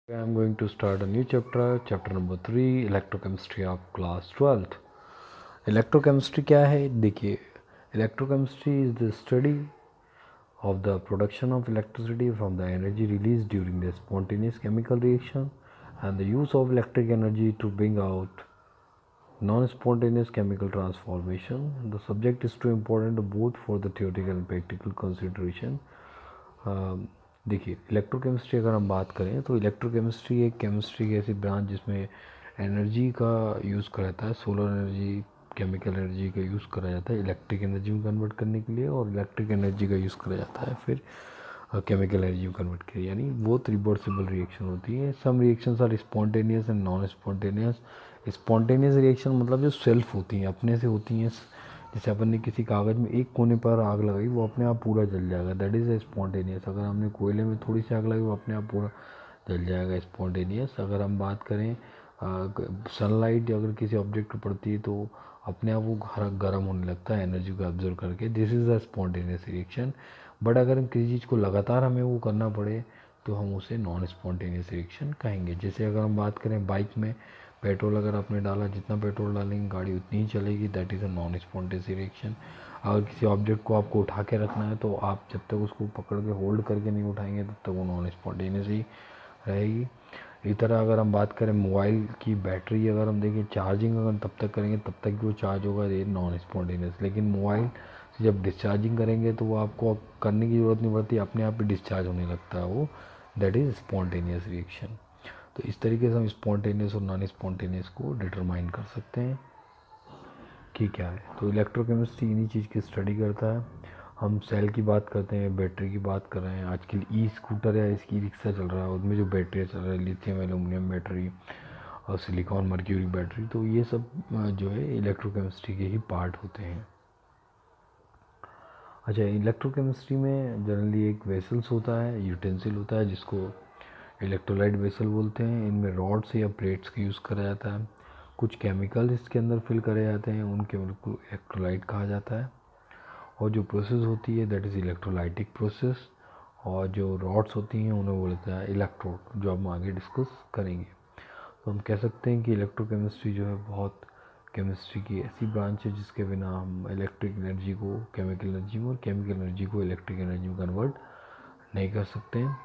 I'm going to start a new chapter, chapter number 3, electrochemistry of class 12th. Electrochemistry क्या है? देखिए, electrochemistry is the study of the production of electricity from the energy released during the spontaneous chemical reaction and the use of electric energy to bring out non-spontaneous chemical transformation. The subject is too important both for the theoretical and practical consideration. देखिए, electrochemistry अगर हम बात करें तो electrochemistry एक chemistry की ऐसी branch जिसमें एनर्जी का यूज़ करा जाता है, सोलर एनर्जी, केमिकल एनर्जी का यूज़ करा जाता है इलेक्ट्रिक एनर्जी में कन्वर्ट करने के लिए, और इलेक्ट्रिक एनर्जी का यूज़ करा जाता है फिर केमिकल एनर्जी में कन्वर्ट के लिए, यानी वो रिवर्सिबल रिएक्शन होती है. Some reactions are spontaneous and non spontaneous. Spontaneous reaction मतलब जो सेल्फ होती हैं, अपने से होती हैं. जैसे अपन ने किसी कागज़ में एक कोने पर आग लगाई, वो अपने आप पूरा जल जाएगा, दैट इज़ स्पॉन्टेनियस. अगर हमने कोयले में थोड़ी सी आग लगाई, वो अपने आप पूरा जल जाएगा, स्पॉन्टेनियस. अगर हम बात करें सनलाइट अगर किसी ऑब्जेक्ट पर पड़ती है तो अपने आप वो गर्म होने लगता है एनर्जी को ऑब्जर्व करके, this is a spontaneous reaction. But अगर हम किसी चीज़ को लगातार हमें वो करना पड़े तो हम उसे नॉन स्पॉन्टेनियस रिएक्शन कहेंगे. जैसे अगर हम बात करें बाइक में पेट्रोल अगर आपने डाला, जितना पेट्रोल डालेंगे गाड़ी उतनी ही चलेगी, that is a non spontaneous reaction. अगर किसी ऑब्जेक्ट को आपको उठा के रखना है तो आप जब तक उसको पकड़ के होल्ड करके नहीं उठाएंगे तब तक वो नॉन स्पॉन्टेनियस ही रहेगी. इसी तरह अगर हम बात करें मोबाइल की बैटरी, अगर हम देखें चार्जिंग अगर तब तक करेंगे तब तक वो चार्ज होगा, ये नॉन स्पॉन्टेनियस. लेकिन मोबाइल से जब डिस्चार्जिंग करेंगे तो वो आपको करने की ज़रूरत नहीं पड़ती, अपने आप ही डिस्चार्ज होने लगता है वो, दैट इज़ स्पॉन्टेनियस रिएक्शन. तो इस तरीके से हम स्पॉन्टेनियस और नॉन स्पॉन्टेनियस को डिटरमाइन कर सकते हैं कि क्या है. तो इलेक्ट्रोकेमिस्ट्री इन्हीं चीज़ की स्टडी करता है. हम सेल की बात करते हैं, बैटरी की बात कर रहे हैं. आजकल ई स्कूटर या इसकी रिक्शा चल रहा है, उसमें जो बैटरी चल रहा है, लिथियम एल्यूमिनियम बैटरी और सिलिकॉन मर्क्यूरी बैटरी, तो ये सब जो है इलेक्ट्रोकेमिस्ट्री के ही पार्ट होते हैं. अच्छा, इलेक्ट्रोकेमिस्ट्री में जनरली एक वेसल्स होता है, यूटेंसिल होता है जिसको इलेक्ट्रोलाइट वेसल बोलते हैं. इनमें रॉड्स या प्लेट्स का यूज़ करा जाता है. कुछ केमिकल इसके अंदर फिल करे जाते हैं, उन केमिकल को इलेक्ट्रोलाइट कहा जाता है. और जो प्रोसेस होती है दैट इज़ इलेक्ट्रोलाइटिक प्रोसेस. और जो रॉड्स होती हैं उन्हें बोलता है इलेक्ट्रोड, जो हम आगे डिस्कस करेंगे. तो हम कह सकते हैं कि इलेक्ट्रोकेमिस्ट्री जो है बहुत केमिस्ट्री की ऐसी ब्रांच है जिसके बिना हम इलेक्ट्रिक एनर्जी को केमिकल एनर्जी में और केमिकल एनर्जी को इलेक्ट्रिक एनर्जी में कन्वर्ट नहीं कर सकते हैं.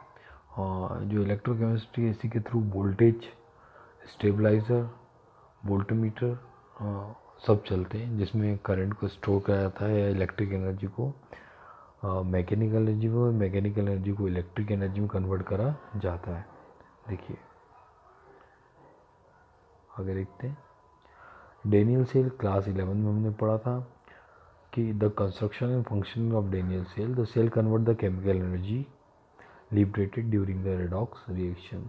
और जो इलेक्ट्रोकेमिस्ट्री है इसी के थ्रू वोल्टेज स्टेबलाइज़र, वोल्टमीटर सब चलते हैं, जिसमें करंट को स्टोर किया जाता है या इलेक्ट्रिक एनर्जी को मैकेनिकल एनर्जी में और मैकेनिकल एनर्जी को इलेक्ट्रिक एनर्जी में कन्वर्ट करा जाता है. देखिए आगे देखते हैं. डेनियल सेल क्लास 11 में हमने पढ़ा था कि the construction and functioning of Daniel cell, the cell convert the chemical energy liberated during the redox reaction.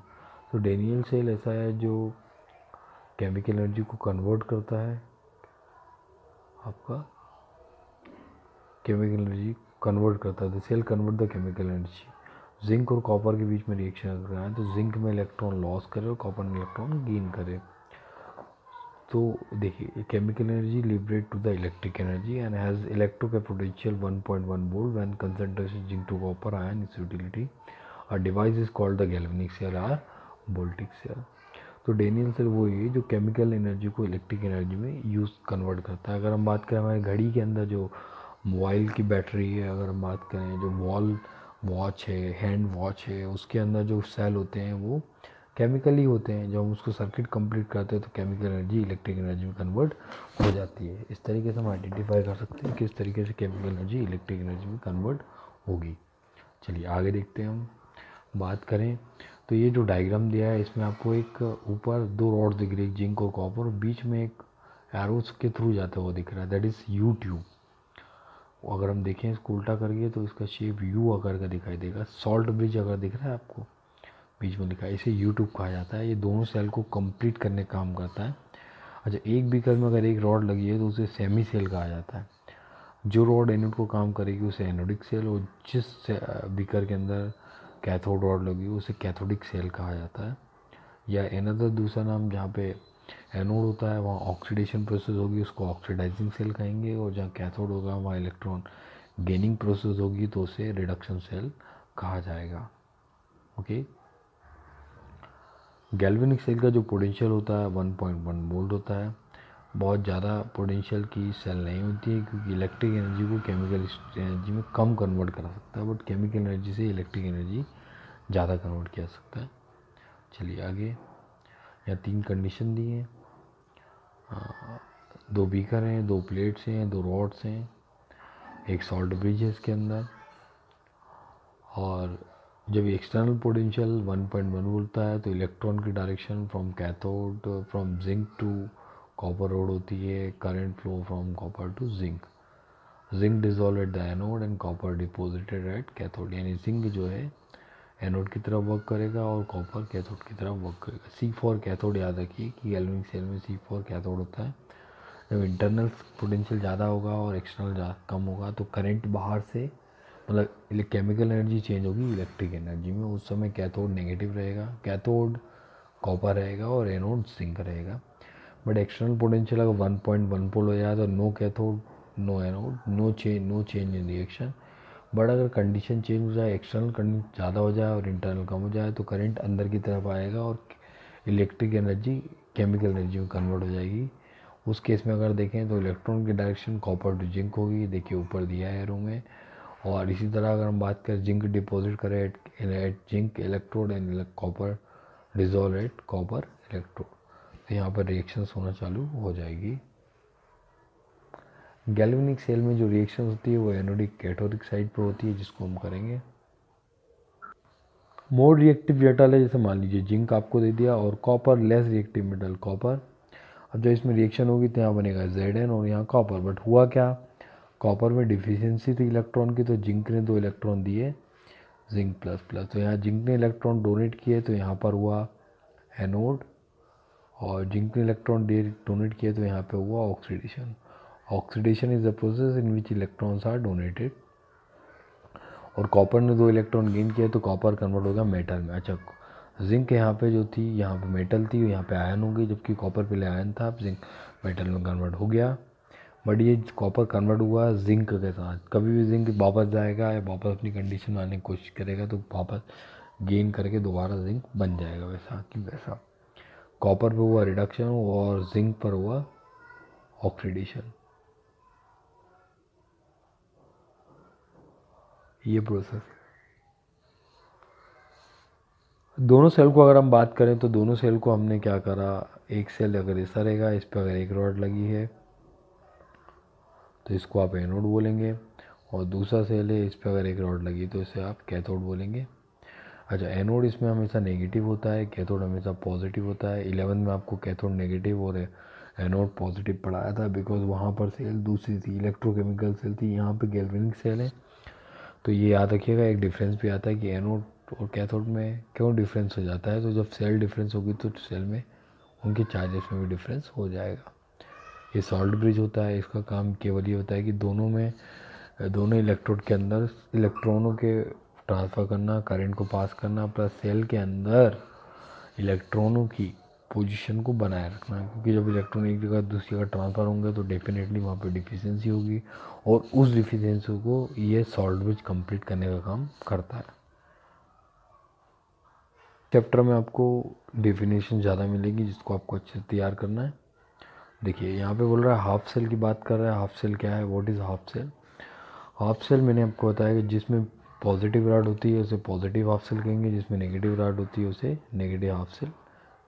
तो डेनियल सेल ऐसा है जो केमिकल एनर्जी को कन्वर्ट करता है, आपका केमिकल एनर्जी कन्वर्ट करता है. The cell convert the chemical energy. Zinc और कॉपर के बीच में रिएक्शन अगर आए तो जिंक में इलेक्ट्रॉन लॉस करे और कॉपर में इलेक्ट्रॉन गेन करे. तो देखिए, chemical energy liberate to the electric energy and has electric potential 1.1 volt when concentration zinc to copper ion is utility. A device is called the galvanic cell और voltaic cell. तो Daniel cell वो है जो chemical energy को electric energy में use convert करता है. अगर हम बात करें हमारे घड़ी के अंदर जो मोबाइल की बैटरी है, अगर हम बात करें जो वॉल वॉच है, हैंड वॉच है, उसके अंदर जो सेल होते हैं वो केमिकल ही होते हैं. जब हम उसको सर्किट कंप्लीट करते हैं तो केमिकल एनर्जी इलेक्ट्रिक एनर्जी में कन्वर्ट हो जाती है. इस तरीके से हम आइडेंटिफाई कर सकते हैं किस तरीके से केमिकल एनर्जी इलेक्ट्रिक एनर्जी में कन्वर्ट होगी. चलिए आगे देखते हैं. हम बात करें तो ये जो डायग्राम दिया है इसमें आपको एक ऊपर दो रॉड दिख रही है, जिंक और कॉपर, बीच में एक एरोस के थ्रू जाता हुआ दिख रहा है, दैट इज़ यू ट्यूब. अगर हम देखें इसको उल्टा करके तो इसका शेप यू आकार का दिखाई देगा. सॉल्ट ब्रिज अगर दिख रहा है आपको, बीच में लिखा है, इसे यूट्यूब कहा जाता है. ये दोनों सेल को कंप्लीट करने का काम करता है. अच्छा, एक बीकर में अगर एक रॉड लगी है तो उसे सेमी सेल कहा जाता है. जो रॉड एनोड को काम करेगी उसे एनोडिक सेल, और जिस बीकर के अंदर कैथोड रॉड लगी उसे कैथोडिक सेल कहा जाता है. या एनदर दूसरा नाम, जहाँ पे एनोड होता है वहाँ ऑक्सीडेशन प्रोसेस होगी, उसको ऑक्सीडाइजिंग सेल कहेंगे. और जहाँ कैथोड होगा वहाँ इलेक्ट्रॉन गेनिंग प्रोसेस होगी तो उसे रिडक्शन सेल कहा जाएगा. ओके. गैल्वेनिक सेल का जो पोटेंशियल होता है 1.1 वोल्ट होता है। बहुत ज़्यादा पोटेंशियल की सेल नहीं होती है, क्योंकि इलेक्ट्रिक एनर्जी को केमिकल एनर्जी में कम कन्वर्ट करा सकता है, बट केमिकल एनर्जी से इलेक्ट्रिक एनर्जी ज़्यादा कन्वर्ट किया जा सकता है। चलिए आगे, यहाँ 3 कंडीशन दी हैं। 2 बीकर हैं, 2 प्लेट्स हैं, 2 रॉड्स हैं, एक सॉल्ट ब्रिज है इसके अंदर। और जब एक्सटर्नल पोटेंशियल 1.1 होता है तो इलेक्ट्रॉन की direction from cathode from zinc to copper rod होती है। Current flow from copper to zinc, zinc dissolve at the anode and copper deposited at cathode. यानी जिंक जो है एनोड की तरफ वर्क करेगा और कॉपर कैथोड की तरफ वर्क करेगा। C4 कैथोड, याद रखिए कि गैल्वेनिक सेल में C4 कैथोड होता है। जब इंटरनल पोटेंशियल ज़्यादा होगा और एक्सटर्नल कम होगा तो करंट बाहर से, मतलब केमिकल एनर्जी चेंज होगी इलेक्ट्रिक एनर्जी में। उस समय कैथोड नेगेटिव रहेगा, कैथोड कॉपर रहेगा और एनोड जिंक रहेगा। बट एक्सटर्नल पोटेंशियल अगर 1.1 पोल हो जाए तो no cathode no anode, no change in reaction. But अगर कंडीशन चेंज हो जाए, एक्सटर्नल करंट ज़्यादा हो जाए और इंटरनल कम हो जाए तो करंट अंदर की तरफ आएगा और इलेक्ट्रिक एनर्जी केमिकल एनर्जी में कन्वर्ट हो जाएगी। उस केस में अगर देखें तो इलेक्ट्रॉन की डायरेक्शन कॉपर टू जिंक होगी, देखिए ऊपर दिया है एरो में। और इसी तरह अगर हम बात करें जिंक डिपॉजिट करें at zinc electrode and copper dissolve at copper electrode, तो यहाँ पर रिएक्शंस होना चालू हो जाएगी। गैल्वेनिक सेल में जो रिएक्शन होती है वो एनोडिक कैथोडिक साइड पर होती है, जिसको हम करेंगे। मोर रिएक्टिव मेटल है, जैसे मान लीजिए जिंक आपको दे दिया और copper less reactive metal copper. अब जब इसमें रिएक्शन होगी तो यहाँ बनेगा Zn और यहाँ कॉपर। बट हुआ क्या, कॉपर में डिफिशियंसी थी इलेक्ट्रॉन की, तो जिंक ने 2 इलेक्ट्रॉन दिए, जिंक प्लस प्लस। तो यहाँ जिंक ने इलेक्ट्रॉन डोनेट किए तो यहाँ पर हुआ एनोड, और जिंक ने इलेक्ट्रॉन डोनेट किए तो यहाँ पे हुआ oxidation. Oxidation is the process in which electrons are donated. और कॉपर ने 2 इलेक्ट्रॉन गेन किए तो कॉपर कन्वर्ट हो गया मेटल में। अच्छा, जिंक यहाँ पे जो थी, यहाँ पे मेटल थी, यहाँ पे आयन हो गई, जबकि कॉपर पहले आयन था, अब जिंक मेटल में कन्वर्ट हो गया। बट ये कॉपर कन्वर्ट हुआ जिंक के साथ। कभी भी जिंक वापस जाएगा या वापस अपनी कंडीशन में आने की कोशिश करेगा तो वापस गेन करके दोबारा जिंक बन जाएगा, वैसा कि वैसा। कॉपर पे हुआ रिडक्शन और जिंक पर हुआ ऑक्सीडेशन, ये प्रोसेस। दोनों सेल को अगर हम बात करें तो दोनों सेल को हमने क्या करा, एक सेल अगर ऐसा रहेगा, इस पर अगर एक रॉड लगी है तो इसको आप एनोड बोलेंगे, और दूसरा सेल है, इस पर अगर एक रॉड लगी तो इसे आप कैथोड बोलेंगे। अच्छा, एनोड इसमें हमेशा नेगेटिव होता है, कैथोड हमेशा पॉजिटिव होता है। 11 में आपको कैथोड नेगेटिव और एनोड पॉजिटिव पढ़ाया था, बिकॉज वहाँ पर सेल दूसरी थी, इलेक्ट्रोकेमिकल सेल थी, यहाँ पे गैल्वेनिक सेल है। तो ये याद रखिएगा, एक डिफरेंस भी आता है कि एनोड और कैथोड में क्यों डिफरेंस हो जाता है। तो जब सेल डिफरेंस होगी तो सेल में उनके चार्जेस में भी डिफरेंस हो जाएगा। ये सॉल्ट ब्रिज होता है, इसका काम केवल ये होता है कि दोनों इलेक्ट्रोड के अंदर इलेक्ट्रॉनों के ट्रांसफ़र करना, करंट को पास करना, प्लस सेल के अंदर इलेक्ट्रॉनों की पोजीशन को बनाए रखना। क्योंकि जब इलेक्ट्रॉन एक जगह दूसरी जगह ट्रांसफ़र होंगे तो डेफिनेटली वहाँ पे डिफिशियंसी होगी, और उस डिफिशियंसी को ये सॉल्ट ब्रिज कंप्लीट करने का काम करता है। चैप्टर में आपको डेफिनेशन ज़्यादा मिलेगी, जिसको आपको अच्छे से तैयार करना है। देखिए यहाँ पे बोल रहा है हाफ सेल की बात कर रहा है। हाफ सेल क्या है, what is half cell. Half cell मैंने आपको बताया कि जिसमें पॉजिटिव रॉड होती है उसे पॉजिटिव हाफ सेल कहेंगे, जिसमें नेगेटिव रॉड होती है उसे नेगेटिव हाफ सेल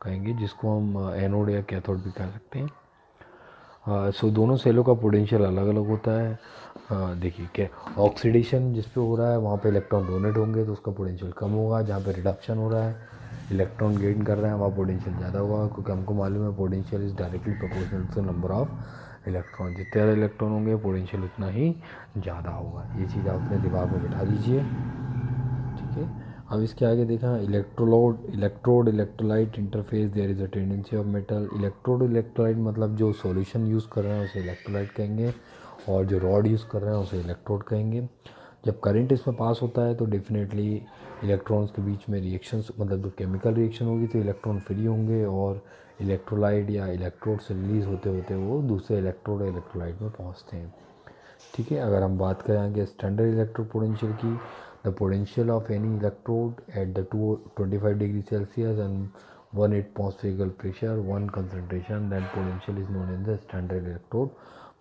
कहेंगे, जिसको हम एनोड या कैथोड भी कह सकते हैं। सो दोनों सेलों का पोटेंशियल अलग अलग होता है। देखिए क्या, ऑक्सीडेशन जिस पे हो रहा है वहाँ पे इलेक्ट्रॉन डोनेट होंगे तो उसका पोटेंशियल कम होगा। जहाँ पे रिडक्शन हो रहा है, इलेक्ट्रॉन गेन कर रहे हैं, वहाँ पोटेंशियल ज़्यादा होगा, क्योंकि हमको मालूम है potential is directly proportional to number of electron. जितने ज़्यादा इलेक्ट्रॉन होंगे पोटेंशियल उतना ही ज़्यादा होगा। ये चीज़ आप अपने दिमाग में बैठा लीजिए, ठीक है। अब इसके आगे देखा, electrode electrolyte interface, there is a tendency of metal. Electrode electrolyte मतलब जो सॉल्यूशन यूज़ कर रहे हैं उसे इलेक्ट्रोलाइट कहेंगे, और जो रॉड यूज़ कर रहे हैं उसे इलेक्ट्रोड कहेंगे। जब करंट इसमें पास होता है तो डेफिनेटली इलेक्ट्रॉन्स के बीच में रिएक्शंस, मतलब जो केमिकल रिएक्शन होगी तो इलेक्ट्रॉन फ्री होंगे, और इलेक्ट्रोलाइट या इलेक्ट्रोड से रिलीज़ होते होते वो दूसरे इलेक्ट्रोड या इलेक्ट्रोलाइट में पहुँचते हैं, ठीक है। अगर हम बात करें आगे स्टैंडर्ड इलेक्ट्रोड पोटेंशियल की, the potential of any electrode at the 25 degree Celsius and 1 atmospheric pressure, 1 concentration, then potential is known as the standard electrode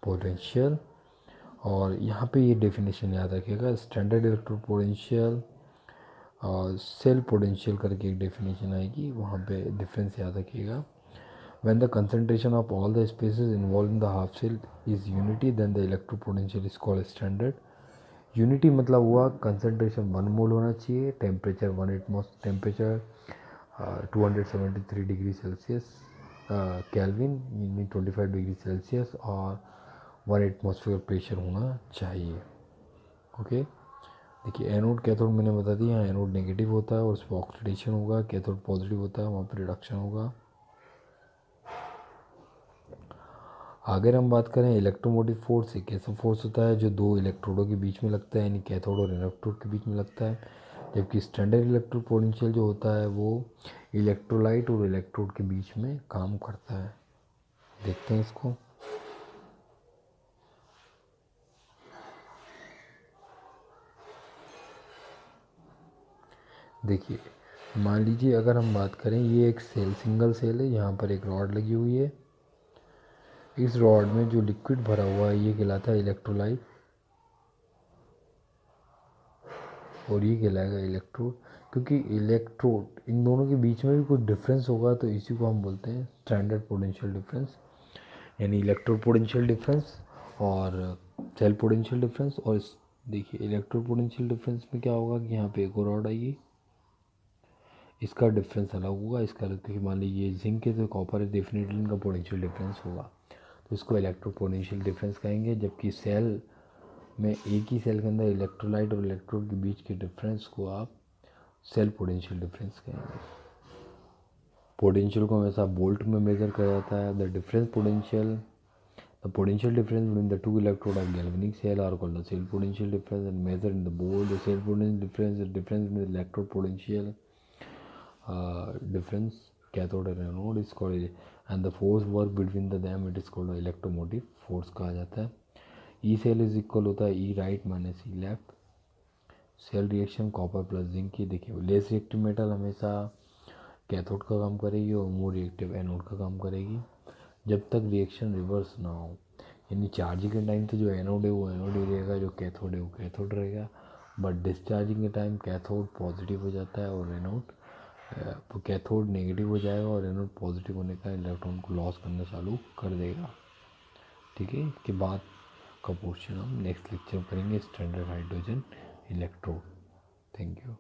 potential. और यहाँ पे ये डेफिनेशन याद रखिएगा, स्टैंडर्ड इलेक्ट्रोड पोटेंशियल और सेल पोटेंशियल करके एक डेफिनेशन आएगी, वहाँ पे डिफरेंस याद रखिएगा. When the concentration of all the species involved in the half cell is unity, then the electrode potential is called standard. Unity मतलब हुआ कंसनट्रेशन 1 मोल होना चाहिए, टेम्परेचर 273 डिग्री सेल्सियस केल्विन यानी 25 डिग्री सेल्सियस और 1 एटमॉस्फेयर प्रेशर होना चाहिए. Okay, देखिए anode cathode मैंने बता दिया, एनोड नेगेटिव होता है और उस पर ऑक्सीडेशन होगा, कैथोड पॉजिटिव होता है वहाँ पर रिडक्शन होगा. अगर हम बात करें इलेक्ट्रोमोटिव फोर्स, एक ऐसा फोर्स होता है जो दो इलेक्ट्रोडों के बीच में लगता है, यानी कैथोड और इलेक्ट्रोड के बीच में लगता है. जबकि स्टैंडर्ड इलेक्ट्रोड पोटेंशियल जो होता है वो इलेक्ट्रोलाइट और इलेक्ट्रोड के बीच में काम करता है. देखते हैं इसको. देखिए मान लीजिए अगर हम बात करें, ये एक सेल सिंगल सेल है, यहाँ पर एक रॉड लगी हुई है. इस रॉड में जो लिक्विड भरा हुआ है ये कहलाता है इलेक्ट्रोलाइट और ये कहलाएगा इलेक्ट्रोड. क्योंकि इलेक्ट्रोड इन दोनों के बीच में भी कुछ डिफरेंस होगा तो इसी को हम बोलते हैं स्टैंडर्ड पोटेंशियल डिफरेंस, यानी इलेक्ट्रोड पोटेंशियल डिफरेंस और सेल पोटेंशियल डिफरेंस. और देखिए इलेक्ट्रोड पोटेंशियल डिफरेंस में क्या होगा कि यहाँ पे एक और रॉड आएगी, इसका डिफरेंस अलग होगा, इसका अलग. क्योंकि मान लीजिए जिंक है तो कॉपर है, डेफिनेटली इनका पोटेंशियल डिफरेंस होगा तो इसको इलेक्ट्रो पोटेंशियल डिफरेंस कहेंगे. जबकि सेल में एक ही सेल के अंदर इलेक्ट्रोलाइट और इलेक्ट्रोड के बीच के डिफरेंस को आप सेल पोटेंशियल डिफरेंस कहेंगे. पोटेंशियल को हमेशा वोल्ट में मेजर किया जाता है. The difference potential, the potential difference between the two electrode of galvanic cell are called the cell potential difference and measure in the board. The cell potential difference the difference between electrode potential difference cathode and anode is called, and the force work between the them it is called electromotive force कहा जाता है. E cell is equal होता है E right minus E left. Cell reaction copper plus zinc की. देखिए less reactive metal हमेशा cathode का काम करेगी और मोर रिएक्टिव एनोड का काम करेगी जब तक रिएक्शन रिवर्स ना हो. यानी चार्जिंग के टाइम तो जो एनोड है वो एनोड ही रहेगा, जो कैथोड है वो कैथोड रहेगा. बट डिस्चार्जिंग के टाइम कैथोड पॉजिटिव हो जाता है और एनोड तो कैथोड नेगेटिव हो जाएगा और एनोड पॉजिटिव होने का इलेक्ट्रॉन को लॉस करना चालू कर देगा. ठीक है, इसके बाद का पोर्शन हम नेक्स्ट लेक्चर में करेंगे, standard hydrogen electrode. Thank you.